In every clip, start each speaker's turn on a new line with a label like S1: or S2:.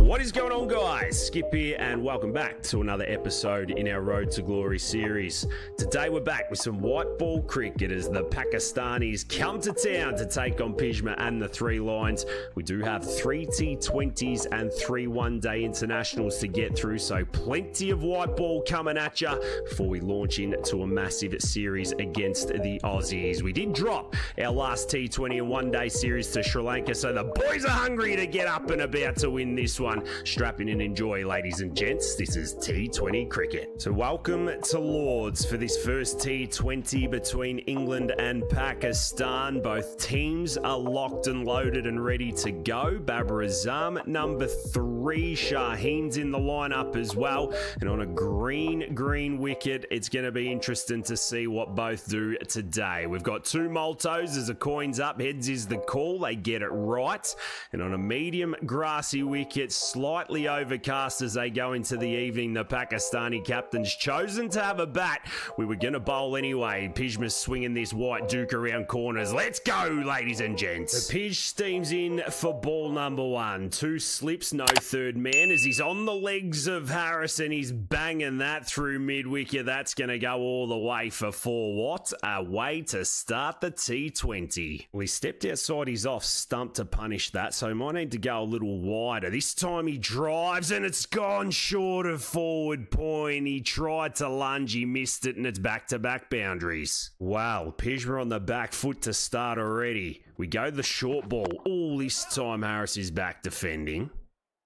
S1: What is going on, guys? Skip here and welcome back to another episode in our Road to Glory series. Today we're back with some white ball cricket as the Pakistanis come to town to take on Pjizma and the Three Lions. We do have 3 T20s and 3 one-day internationals to get through, so plenty of white ball coming at you before we launch into a massive series against the Aussies. We did drop our last T20 and one-day series to Sri Lanka, so the boys are hungry to get up and about to win this one. Strap in and enjoy, ladies and gents. This is T20 cricket. So welcome to Lords for this first T20 between England and Pakistan. Both teams are locked and loaded and ready to go. Babar Azam, number 3. Shaheen's in the lineup as well. And on a green wicket, it's going to be interesting to see what both do today. We've got 2 Maltos as the coin's up. Heads is the call. They get it right. And on a medium grassy wicket, slightly overcast as they go into the evening, the Pakistani captain's chosen to have a bat. We were going to bowl anyway. Pjizma's swinging this white duke around corners. Let's go, ladies and gents. The Pij steams in for ball number 1. 2 slips, no third man as he's on the legs of Harris and he's banging that through mid-wicket. That's going to go all the way for 4. What a way to start the T20. Well, he stepped outside his off stump to punish that, so he might need to go a little wider. This time he drives and it's gone short of forward point. He tried to lunge, he missed it, and it's back-to-back boundaries. Wow, Pjizma on the back foot to start already. We go the short ball. All this time Harris is back defending.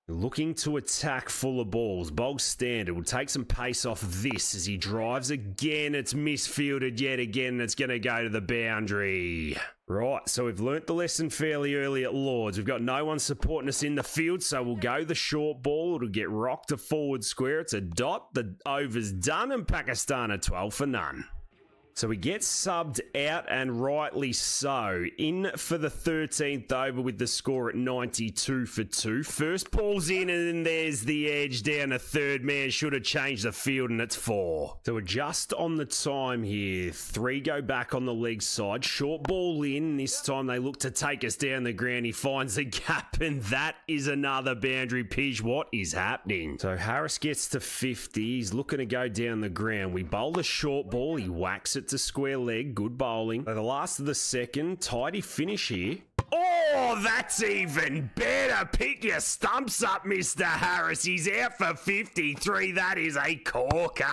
S1: Looking to attack full of balls. Bog standard. Will take some pace off this as he drives again. It's misfielded yet again. It's going to go to the boundary. Right, so we've learnt the lesson fairly early at Lords. We've got no one supporting us in the field, so we'll go the short ball. It'll get rocked to forward square. It's a dot. The over's done, and Pakistan are 12 for none. So he gets subbed out, and rightly so. In for the 13th over with the score at 92 for 2. First ball's in, and then there's the edge down. A third man should have changed the field, and it's 4. So adjust on the time here. 3 go back on the leg side. Short ball in. This time they look to take us down the ground. He finds the gap, and that is another boundary. Pij, what is happening? So Harris gets to 50. He's looking to go down the ground. We bowl the short ball. He whacks it to square leg. Good bowling. So the last of the second. Tidy finish here. Oh, that's even better. Pick your stumps up, Mr. Harris. He's out for 53. That is a corker.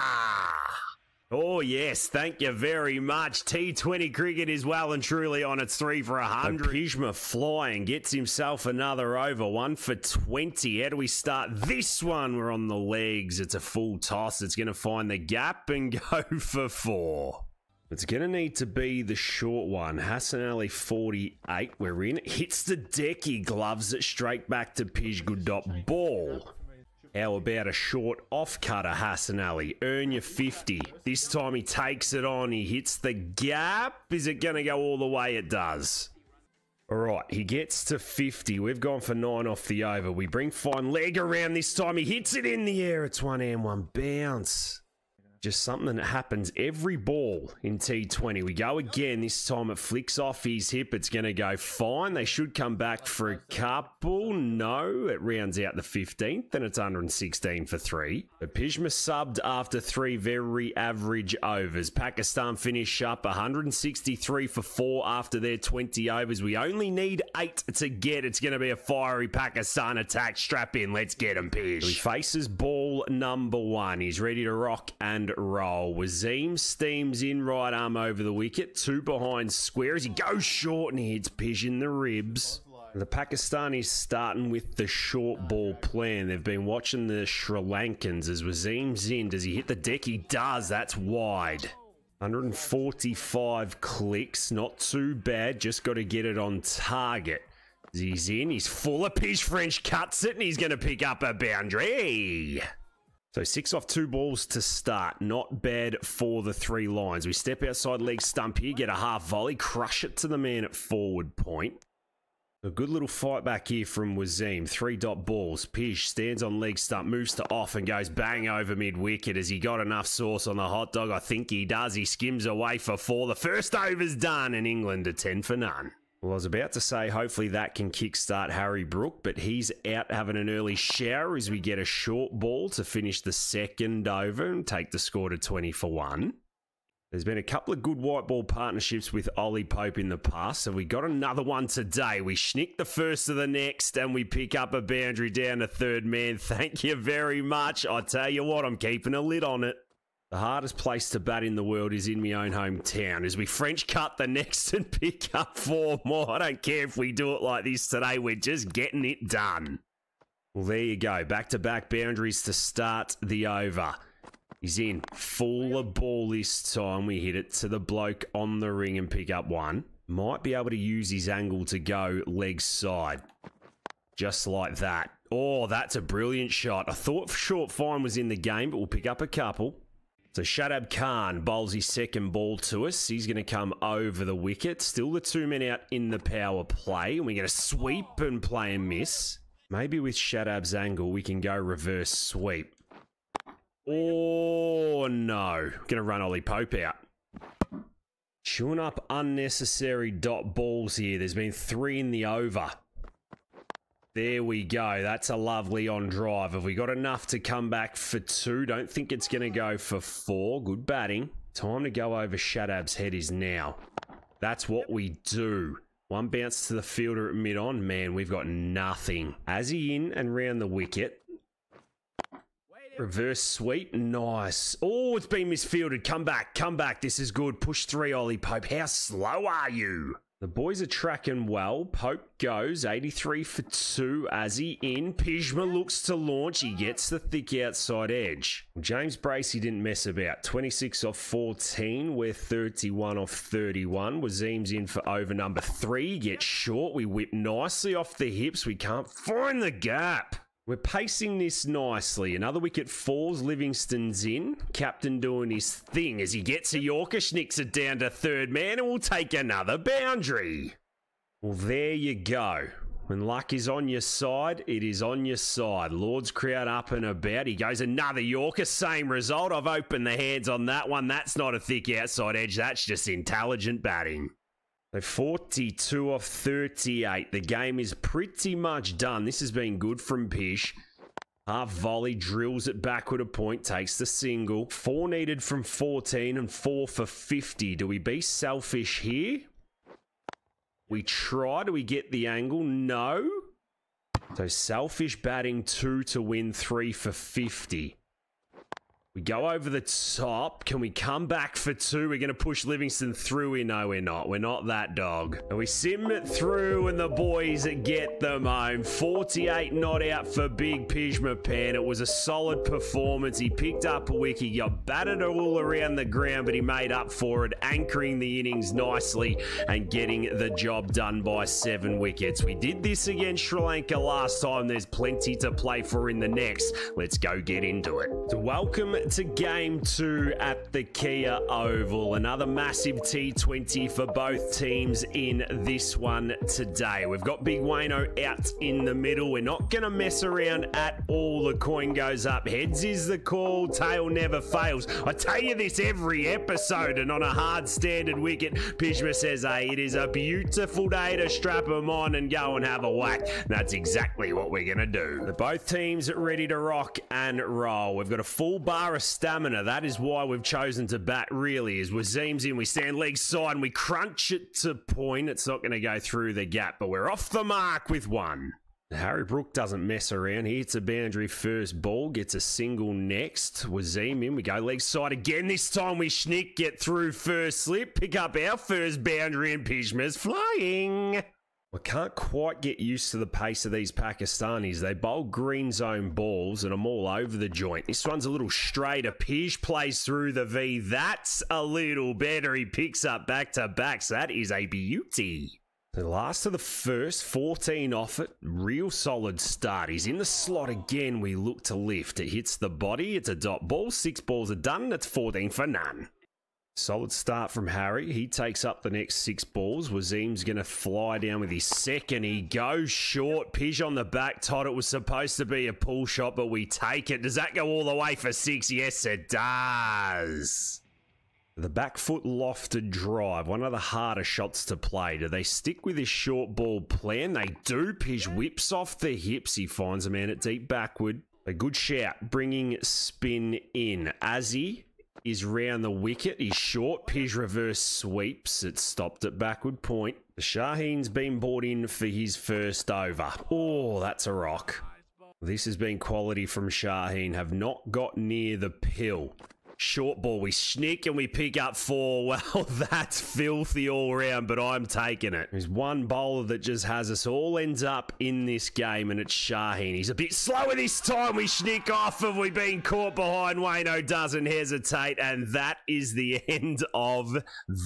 S1: Oh, yes. Thank you very much. T20 cricket is well and truly on its 3 for 100. Pjizma flying. Gets himself another over. 1 for 20. How do we start this one? We're on the legs. It's a full toss. It's going to find the gap and go for 4. It's going to need to be the short one. Hassan Ali 48. We're in. Hits the deck. He gloves it straight back to Pij. Good dot ball. How about a short off-cutter, Hassan Ali? Earn your 50. This time he takes it on. He hits the gap. Is it going to go all the way? It does. All right, he gets to 50. We've gone for 9 off the over. We bring fine leg around this time. He hits it in the air. It's 1 and 1 bounce. Just something that happens every ball in T20. We go again. This time it flicks off his hip. It's going to go fine. They should come back for a couple. No, it rounds out the 15th, and it's 116 for 3. But Pjizma subbed after 3 very average overs. Pakistan finish up 163 for 4 after their 20 overs. We only need 8 to get. It's going to be a fiery Pakistan attack. Strap in. Let's get him, Pij. He faces ball number 1. He's ready to rock and roll. Wazeem steams in, right arm over the wicket. 2 behind square as he goes short and he hits Pij in the ribs. The Pakistanis starting with the short ball plan. They've been watching the Sri Lankans as Wazeem's in. Does he hit the deck? He does. That's wide. 145 clicks. Not too bad. Just got to get it on target. He's in. He's full of Pij. French cuts it and he's going to pick up a boundary. So 6 off 2 balls to start. Not bad for the 3 Lions. We step outside leg stump here, get a half volley, crush it to the man at forward point. A good little fight back here from Wazeem. 3 dot balls. Pij stands on leg stump, moves to off and goes bang over mid-wicket. Has he got enough sauce on the hot dog? I think he does. He skims away for 4. The first over's done and England are 10 for none. Well, I was about to say, hopefully that can kickstart Harry Brook, but he's out having an early shower as we get a short ball to finish the second over and take the score to 20 for 1. There's been a couple of good white ball partnerships with Ollie Pope in the past, so we got another one today. We schnick the first of the next, and we pick up a boundary down to third man. Thank you very much. I tell you what, I'm keeping a lid on it. The hardest place to bat in the world is in my own hometown as we French cut the next and pick up 4 more. I don't care if we do it like this today. We're just getting it done. Well, there you go. Back-to-back boundaries to start the over. He's in. Full of ball this time. We hit it to the bloke on the ring and pick up 1. Might be able to use his angle to go leg side. Just like that. Oh, that's a brilliant shot. I thought short fine was in the game, but we'll pick up a couple. So Shadab Khan bowls his second ball to us. He's going to come over the wicket. Still the 2 men out in the power play. And we're going to sweep and play and miss. Maybe with Shadab's angle, we can go reverse sweep. Oh, no. Going to run Ollie Pope out. Chewing up unnecessary dot balls here. There's been 3 in the over. There we go. That's a lovely on drive. Have we got enough to come back for 2? Don't think it's going to go for 4. Good batting. Time to go over Shadab's head is now. That's what we do. 1 bounce to the fielder at mid-on. Man, we've got nothing. As he in and round the wicket. Reverse sweep. Nice. Oh, it's been misfielded. Come back. Come back. This is good. Push 3, Ollie Pope. How slow are you? The boys are tracking well. Pope goes 83 for 2 as he in. Pjizma looks to launch. He gets the thick outside edge. James Bracey didn't mess about. 26 off 14. We're 31 off 31. Wazim's in for over number 3. Gets short. We whip nicely off the hips. We can't find the gap. We're pacing this nicely. Another wicket falls. Livingston's in. Captain doing his thing as he gets a Yorker, schnicks it down to third man, and we'll take another boundary. Well, there you go. When luck is on your side, it is on your side. Lord's crowd up and about. He goes another Yorker. Same result. I've opened the hands on that one. That's not a thick outside edge. That's just intelligent batting. So 42 off 38. The game is pretty much done. This has been good from Pish. Half volley, drills it backward a point, takes the single. 4 needed from 14 and 4 for 50. Do we be selfish here? We try. Do we get the angle? No. So selfish batting 2 to win 3 for 50. We go over the top. Can we come back for 2? We're going to push Livingston through. No, we're not. We're not that dog. And we sim it through and the boys get them home. 48 not out for big Pjizma Pan. It was a solid performance. He picked up a wicket. He got battered all around the ground, but he made up for it, anchoring the innings nicely and getting the job done by 7 wickets. We did this against Sri Lanka last time. There's plenty to play for in the next. Let's go get into it. So welcome to game 2 at the Kia Oval. Another massive T20 for both teams in this one today. We've got Big Wayno out in the middle. We're not going to mess around at all. The coin goes up. Heads is the call. Tail never fails. I tell you this every episode, and on a hard standard wicket, Pjizma says, hey, it is a beautiful day to strap them on and go and have a whack. And that's exactly what we're going to do. They're both teams ready to rock and roll. We've got a full bar of stamina. That is why we've chosen to bat, really, is Wazim's in, we stand leg side and we crunch it to point. It's not going to go through the gap, but we're off the mark with 1. Harry Brook doesn't mess around. He hits a boundary first ball, gets a single next. Wazim in, we go leg side again. This time we schnick, get through first slip, pick up our first boundary, and Pjizma's flying. I can't quite get used to the pace of these Pakistanis. They bowl green zone balls and I'm all over the joint. This one's a little straighter. Pij plays through the V. That's a little better. He picks up back-to-backs. That is a beauty. The last of the first, 14 off it. Real solid start. He's in the slot again. We look to lift. It hits the body. It's a dot ball. 6 balls are done. That's 14 for none. Solid start from Harry. He takes up the next 6 balls. Wazim's going to fly down with his second. He goes short. Pij on the back. Todd, it was supposed to be a pull shot, but we take it. Does that go all the way for 6? Yes, it does. The back foot lofted drive, one of the harder shots to play. Do they stick with this short ball plan? They do. Pij whips off the hips. He finds a man at deep backward. A good shout, bringing spin in. Azzy is round the wicket. He's short. Pij reverse sweeps. It stopped at backward point. The Shaheen's been brought in for his first over. Oh, that's a rock. This has been quality from Shaheen. Have not got near the pill. Short ball, we sneak and we pick up 4. Well, that's filthy all round, but I'm taking it. There's one bowler that just has us all ends up in this game, and it's Shaheen. He's a bit slower this time. We sneak off. Have we been caught behind? Wayno doesn't hesitate, and that is the end of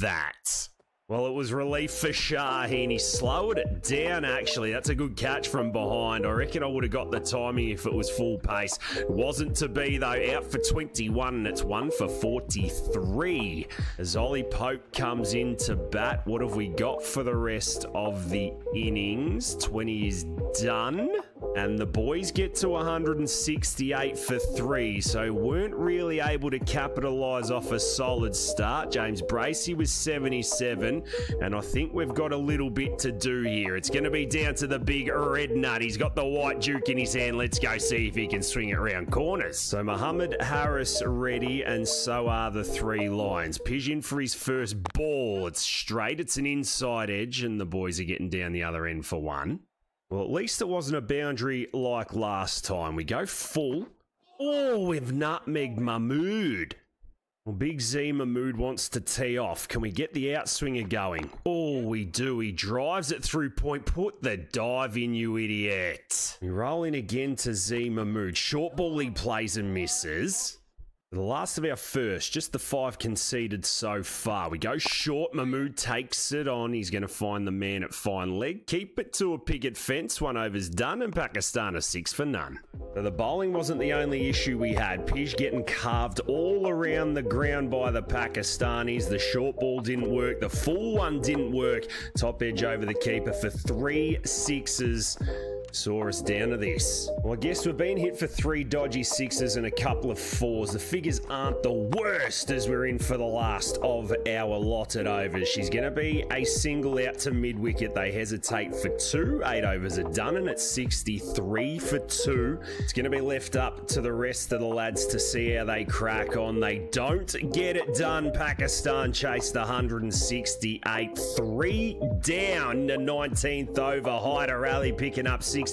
S1: that. Well, it was relief for Shaheen. He slowed it down, actually. That's a good catch from behind. I reckon I would have got the timing if it was full pace. It wasn't to be, though. Out for 21, and it's 1 for 43. As Ollie Pope comes in to bat, what have we got for the rest of the innings? 20 is done. And the boys get to 168 for 3, so weren't really able to capitalise off a solid start. James Bracey was 77, and I think we've got a little bit to do here. It's going to be down to the big red nut. He's got the white duke in his hand. Let's go see if he can swing it round corners. So Muhammad Harris ready, and so are the 3 Lions. Pij in for his first ball. It's straight. It's an inside edge, and the boys are getting down the other end for 1. Well, at least it wasn't a boundary like last time. We go full. Oh, we've nutmegged Mahmood. Well, Big Z Mahmood wants to tee off. Can we get the outswinger going? Oh, we do. He drives it through point. Put the dive in, you idiot. We roll in again to Z Mahmood. Short ball he plays and misses. The last of our first, just the 5 conceded so far. We go short. Mahmood takes it on. He's going to find the man at fine leg. Keep it to a picket fence. 1 over's done, and Pakistan are 6 for none. So the bowling wasn't the only issue we had. Pij getting carved all around the ground by the Pakistanis. The short ball didn't work. The full one didn't work. Top edge over the keeper for 3 sixes. Saw us down to this. Well, I guess we've been hit for 3 dodgy 6s and a couple of 4s. The figures aren't the worst as we're in for the last of our allotted overs. She's going to be a single out to mid-wicket. They hesitate for 2. 8 overs are done, and it's 63 for 2. It's going to be left up to the rest of the lads to see how they crack on. They don't get it done. Pakistan chased 168. 3 down to 19th over. Hyder Rally picking up 69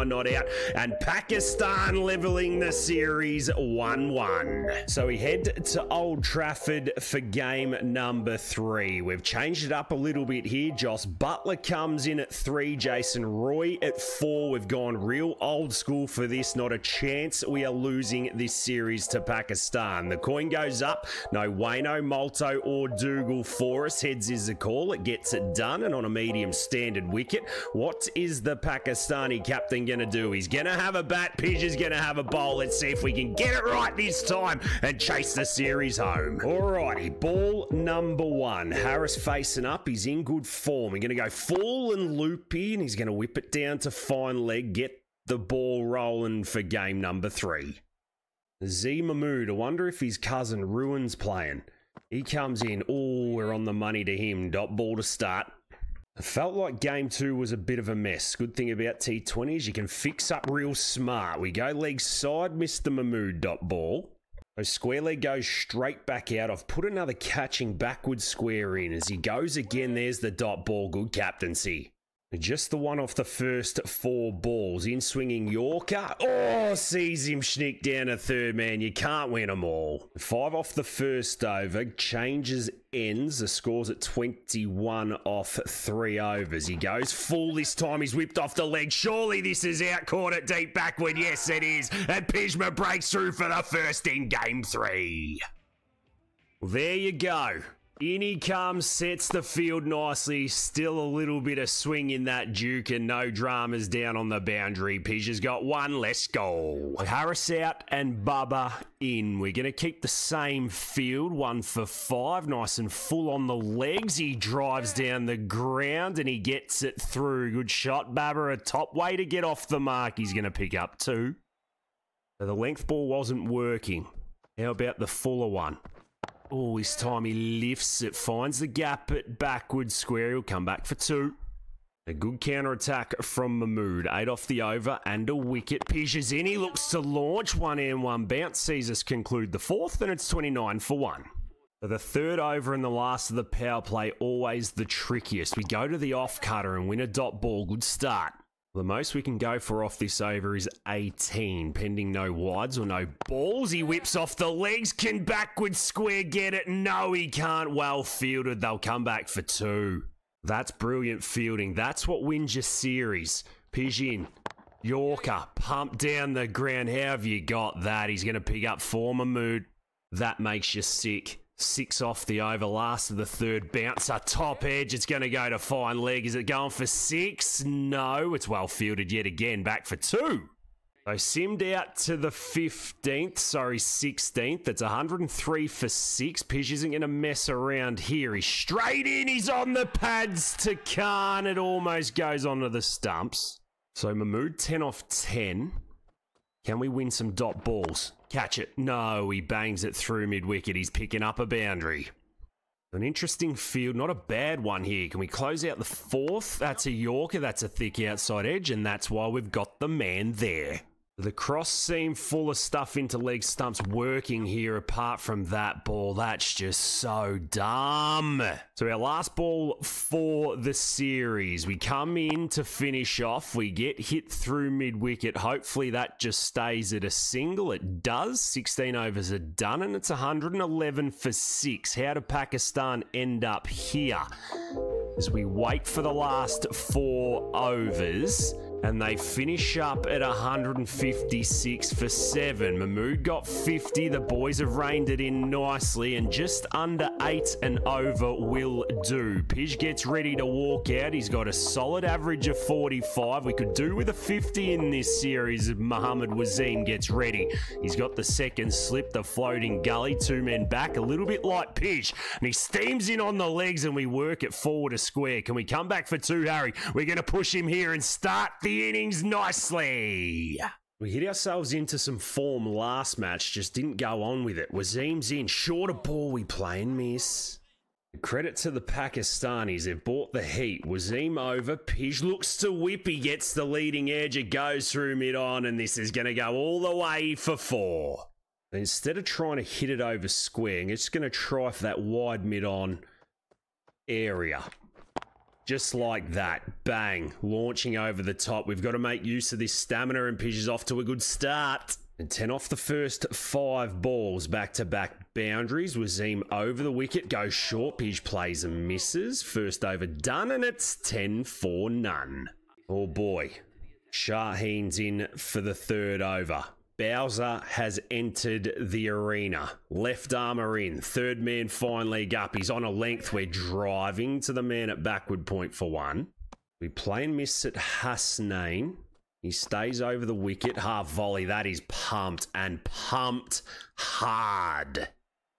S1: not out, and Pakistan leveling the series 1-1. So we head to Old Trafford for game number 3. We've changed it up a little bit here. Joss Butler comes in at 3, Jason Roy at 4. We've gone real old school for this. Not a chance we are losing this series to Pakistan. The coin goes up. No Wayno, Molto or Dougal for us. Heads is the call. It gets it done, and on a medium standard wicket. What is the Pakistani captain going to do? He's going to have a bat. Pij is going to have a bowl. Let's see if we can get it right this time and chase the series home. Alrighty, ball number 1. Harris facing up. He's in good form. We're going to go full and loopy, and he's going to whip it down to fine leg. Get the ball rolling for game number 3. Z Mahmood. I wonder if his cousin Ruin's playing. He comes in. Oh, we're on the money to him. Dot ball to start. It felt like game 2 was a bit of a mess. Good thing about T20 is you can fix up real smart. We go leg side, Mr. Mahmood dot ball. So square leg goes straight back out. I've put another catching backward square in. As he goes again, there's the dot ball. Good captaincy. Just the one off the first 4 balls. In swinging Yorker. Oh, sees him sneak down a third man. You can't win them all. 5 off the first over. Changes ends. The score's at 21 off 3 overs. He goes full this time. He's whipped off the leg. Surely this is out. Caught it deep backward. Yes, it is. And Pjizma breaks through for the first in game 3. Well, there you go. In he comes, sets the field nicely. Still a little bit of swing in that duke and no dramas down on the boundary. Pij has got 1. Let's go. Harris out and Bubba in. We're going to keep the same field. 1 for 5. Nice and full on the legs. He drives down the ground and he gets it through. Good shot, Babber. A top way to get off the mark. He's going to pick up 2. So the length ball wasn't working. How about the fuller one? Oh, this time he lifts it, finds the gap at backward square. He'll come back for 2. A good counter-attack from Mahmood. 8 off the over and a wicket. Pjizma's in. He looks to launch. 1 and 1 bounce. Sees us conclude the 4th, and it's 29 for 1. So the 3rd over and the last of the power play, always the trickiest. We go to the off-cutter and win a dot ball. Good start. The most we can go for off this over is 18, pending no wides or no balls. He whips off the legs. Can backward square get it? No, he can't. Well fielded. They'll come back for 2. That's brilliant fielding. That's what wins your series. Pij in. Yorker. Pump down the ground. How have you got that? He's going to pick up 4 Mahmood. That makes you sick. 6 off the over. Last of the 3rd bouncer. Top edge. It's going to go to fine leg. Is it going for 6? No. It's well fielded yet again. Back for 2. So simmed out to the 15th. Sorry, 16th. That's 103 for 6. Pij isn't going to mess around here. He's straight in. He's on the pads to Khan. It almost goes onto the stumps. So Mahmood 10 off 10. Can we win some dot balls? Catch it. No, he bangs it through mid-wicket. He's picking up a boundary. An interesting field. Not a bad one here. Can we close out the 4th? That's a Yorker. That's a thick outside edge, and that's why we've got the man there. The cross seam full of stuff into leg stumps working here apart from that ball. That's just so dumb. So our last ball for the series. We come in to finish off. We get hit through mid-wicket. Hopefully that just stays at a single. It does. 16 overs are done and it's 111 for 6. How did Pakistan end up here? As we wait for the last 4 overs. And they finish up at 156 for 7. Mahmood got 50. The boys have reined it in nicely. And just under 8 and over will do. Pij gets ready to walk out. He's got a solid average of 45. We could do with a 50 in this series if Mohammad Waseem gets ready. He's got the 2nd slip, the floating gully. 2 men back, a little bit like Pij. And he steams in on the legs and we work it forward a square. Can we come back for 2, Harry? We're going to push him here and start the innings nicely. We hit ourselves into some form last match, just didn't go on with it. Waseem's in, shorter ball, we play and miss. Credit to the Pakistanis, they've bought the heat. Waseem over, Pij looks to whip, he gets the leading edge, it goes through mid-on, and this is going to go all the way for 4. Instead of trying to hit it over square, I'm just going to try for that wide mid-on area. Just like that. Bang. Launching over the top. We've got to make use of this stamina and Pij is off to a good start. And 10 off the first 5 balls. Back-to-back boundaries. Waseem over the wicket. Goes short. Pij plays and misses. First over done and it's 10 for none. Oh boy. Shaheen's in for the 3rd over. Bowser has entered the arena. Left armour in. 3rd man fine leg up. He's on a length. We're driving to the man at backward point for 1. We play and miss at Hasnain. He stays over the wicket. Half volley. That is pumped and pumped hard.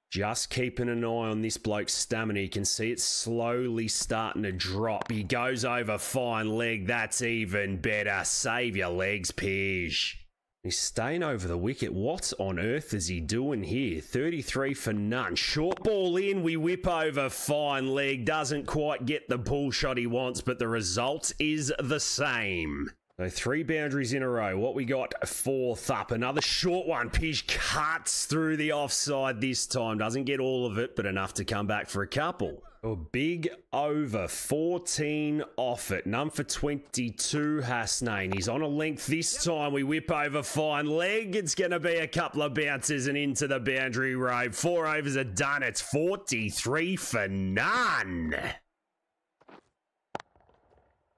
S1: Just keeping an eye on this bloke's stamina. You can see it slowly starting to drop. He goes over fine leg. That's even better. Save your legs, Pij. He's staying over the wicket. What on earth is he doing here? 33 for none. Short ball in. We whip over fine leg. Doesn't quite get the pull shot he wants, but the result is the same. So 3 boundaries in a row. What we got? 4th up. Another short one. Pij cuts through the offside this time. Doesn't get all of it, but enough to come back for a couple. A big over, 14 off it. None for 22, Hasnain. He's on a length this time. We whip over fine leg. It's going to be a couple of bounces and into the boundary row. 4 overs are done. It's 43 for none.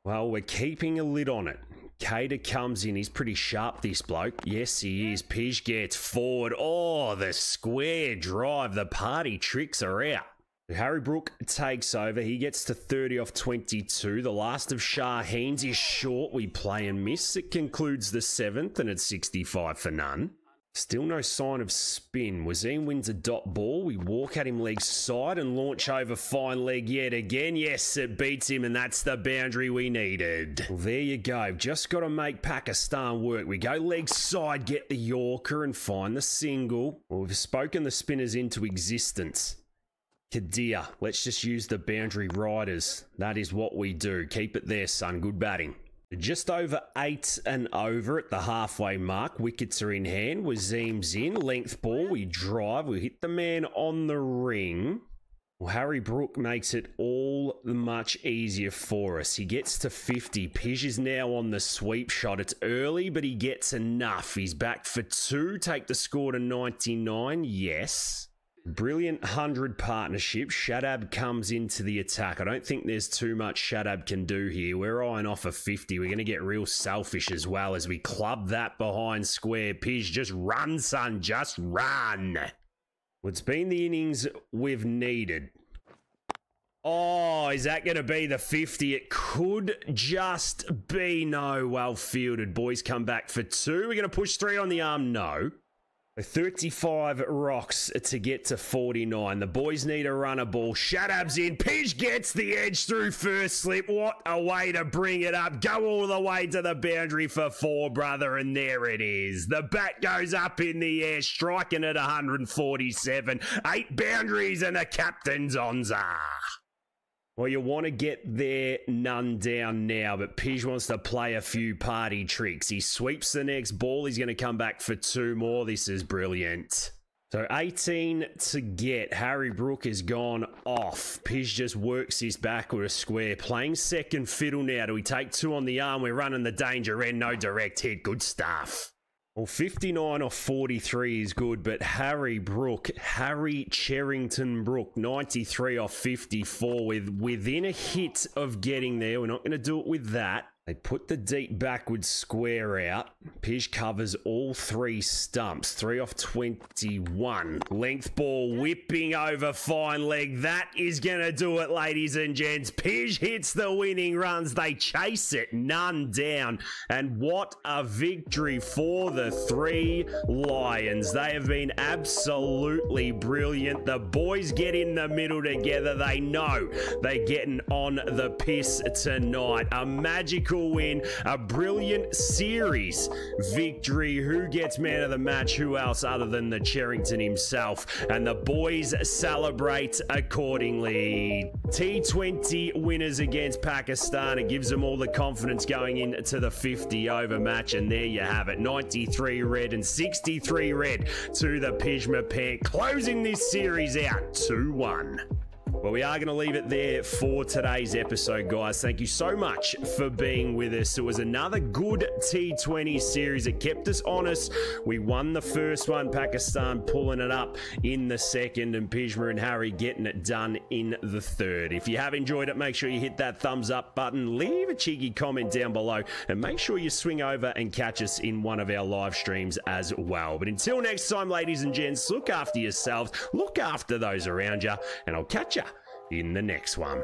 S1: Well, we're keeping a lid on it. Cater comes in. He's pretty sharp, this bloke. Yes, he is. Pij gets forward. Oh, the square drive. The party tricks are out. Harry Brook takes over. He gets to 30 off 22. The last of Shaheen's is short. We play and miss. It concludes the 7th and it's 65 for none. Still no sign of spin. Wasim wins a dot ball. We walk at him leg side and launch over fine leg yet again. Yes, it beats him, and that's the boundary we needed. Well, there you go. Just got to make Pakistan work. We go leg side, get the Yorker and find the single. Well, we've spoken the spinners into existence. Kadir, let's just use the boundary riders. That is what we do. Keep it there, son. Good batting. Just over 8 and over at the halfway mark. Wickets are in hand. Wasim's in. Length ball. We drive. We hit the man on the ring. Well, Harry Brook makes it all much easier for us. He gets to 50. Pij is now on the sweep shot. It's early, but he gets enough. He's back for 2. Take the score to 99. Yes. Brilliant 100 partnership. Shadab comes into the attack. I don't think there's too much Shadab can do here. We're eyeing off a 50. We're going to get real selfish as well as we club that behind square. Pij, just run, son. Just run. Well, it's been the innings we've needed. Oh, is that going to be the 50? It could just be. No, well fielded. Boys come back for 2. We're going to push 3 on the arm. No. 35 rocks to get to 49. The boys need a runner ball. Shadab's in. Pij gets the edge through first slip. What a way to bring it up. Go all the way to the boundary for 4, brother. And there it is. The bat goes up in the air, striking at 147. 8 boundaries and the captain's onza. Well, you want to get there, none down now, but Pij wants to play a few party tricks. He sweeps the next ball. He's going to come back for 2 more. This is brilliant. So 18 to get. Harry Brook has gone off. Pij just works this back with a square. Playing second fiddle now. Do we take 2 on the arm? We're running the danger end. No direct hit. Good stuff. Well, 59 off 43 is good, but Harry Cherrington Brook, 93 off 54 within a hit of getting there. We're not going to do it with that. They put the deep backward square out. Pij covers all 3 stumps. 3 off 21. Length ball whipping over fine leg. That is going to do it, ladies and gents. Pij hits the winning runs. They chase it. None down. And what a victory for the 3 Lions. They have been absolutely brilliant. The boys get in the middle together. They know they're getting on the piss tonight. A magical win, a brilliant series victory. Who gets man of the match? Who else other than the Cherrington himself? And the boys celebrate accordingly. T20 winners against Pakistan. It gives them all the confidence going into the 50 over match, and there you have it. 93 red and 63 red to the Pjizma Pant, closing this series out 2-1. Well, we are going to leave it there for today's episode, guys. Thank you so much for being with us. It was another good T20 series. It kept us honest. We won the first one, Pakistan pulling it up in the second, and Pjizma and Harry getting it done in the third. If you have enjoyed it, make sure you hit that thumbs up button, leave a cheeky comment down below, and make sure you swing over and catch us in one of our live streams as well. But until next time, ladies and gents, look after yourselves, look after those around you, and I'll catch you in the next one.